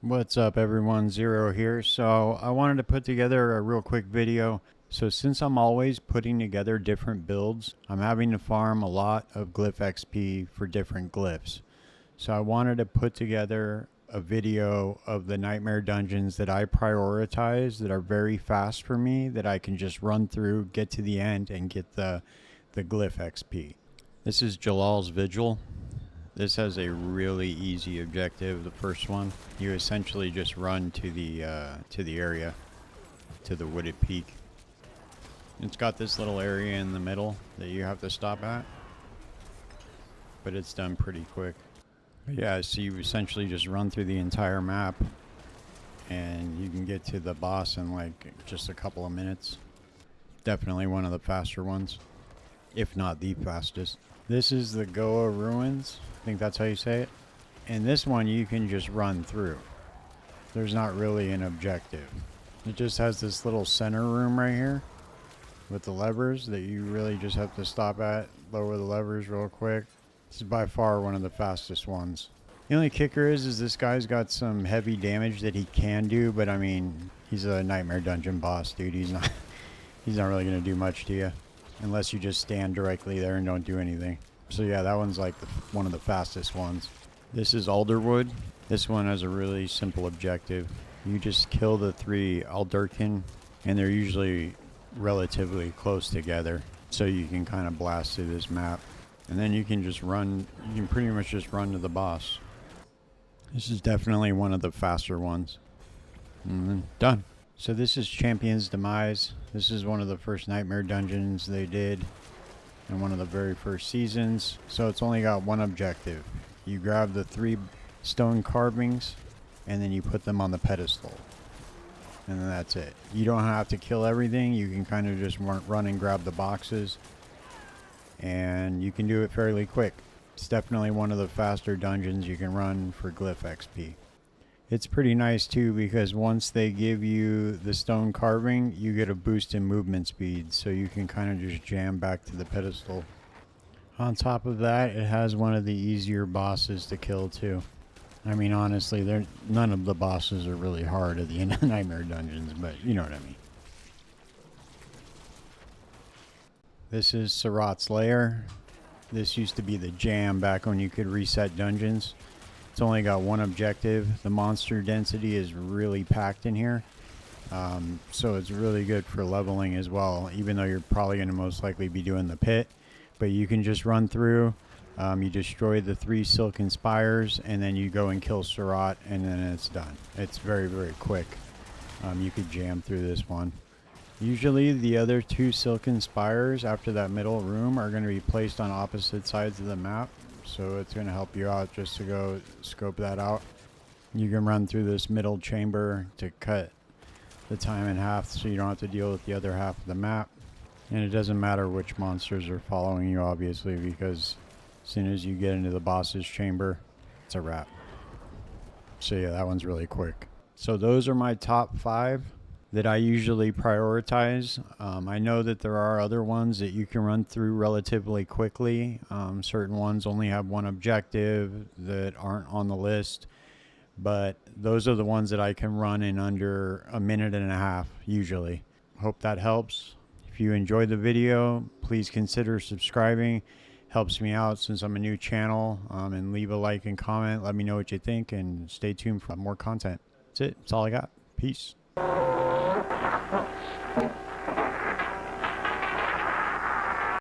What's up everyone, Zero here. So I wanted to put together a real quick video. So since I'm always putting together different builds, I'm having to farm a lot of Glyph XP for different glyphs. So I wanted to put together a video of the nightmare dungeons that I prioritize that are very fast for me, that I can just run through, get to the end, and get the Glyph XP. This is Jalal's Vigil. This has a really easy objective. The first one, you essentially just run to the area, to the wooded peak. It's got this little area in the middle that you have to stop at, but it's done pretty quick. But yeah, so you essentially just run through the entire map, and you can get to the boss in like just a couple of minutes. Definitely one of the faster ones, if not the fastest. This is the Goa Ruins. I think that's how you say it. And this one you can just run through. There's not really an objective. It just has this little center room right here with the levers that you really just have to stop at, lower the levers real quick. This is by far one of the fastest ones. The only kicker is this guy's got some heavy damage that he can do, but I mean, he's a nightmare dungeon boss, dude. He's not really gonna do much to you unless you just stand directly there and don't do anything. So yeah, that one's like one of the fastest ones. This is Alderwood. This one has a really simple objective. You just kill the 3 Alderkin, and they're usually relatively close together, so you can kind of blast through this map. And then you can just run, you can pretty much just run to the boss. This is definitely one of the faster ones. And then done. So this is Champion's Demise. This is one of the first nightmare dungeons they did in one of the very first seasons. So it's only got one objective. You grab the 3 stone carvings and then you put them on the pedestal. And then that's it. You don't have to kill everything. You can kind of just run and grab the boxes. And you can do it fairly quick. It's definitely one of the faster dungeons you can run for Glyph XP. It's pretty nice too, because once they give you the stone carving, you get a boost in movement speed, so you can kind of just jam back to the pedestal. On top of that, it has one of the easier bosses to kill too. I mean, honestly, none of the bosses are really hard at the end of nightmare dungeons, but you know what I mean. This is Surat's Lair. This used to be the jam back when you could reset dungeons. It's only got one objective. The monster density is really packed in here. So it's really good for leveling as well, even though you're probably going to most likely be doing the pit. But you can just run through, you destroy the 3 silken spires, and then you go and kill Surat, and then it's done. It's very, very quick. You could jam through this one. Usually the other 2 silken spires after that middle room are going to be placed on opposite sides of the map. So it's going to help you out just to go scope that out. You can run through this middle chamber to cut the time in half so you don't have to deal with the other half of the map. And it doesn't matter which monsters are following you, obviously, because as soon as you get into the boss's chamber, it's a wrap. So yeah, that one's really quick. So those are my top 5 that I usually prioritize. I know that there are other ones that you can run through relatively quickly. Certain ones only have one objective that aren't on the list, but those are the ones that I can run in under a minute and a half usually. Hope that helps. If you enjoyed the video, please consider subscribing. Helps me out since I'm a new channel, and leave a like and comment. Let me know what you think, and stay tuned for more content. That's it. That's all I got. Peace.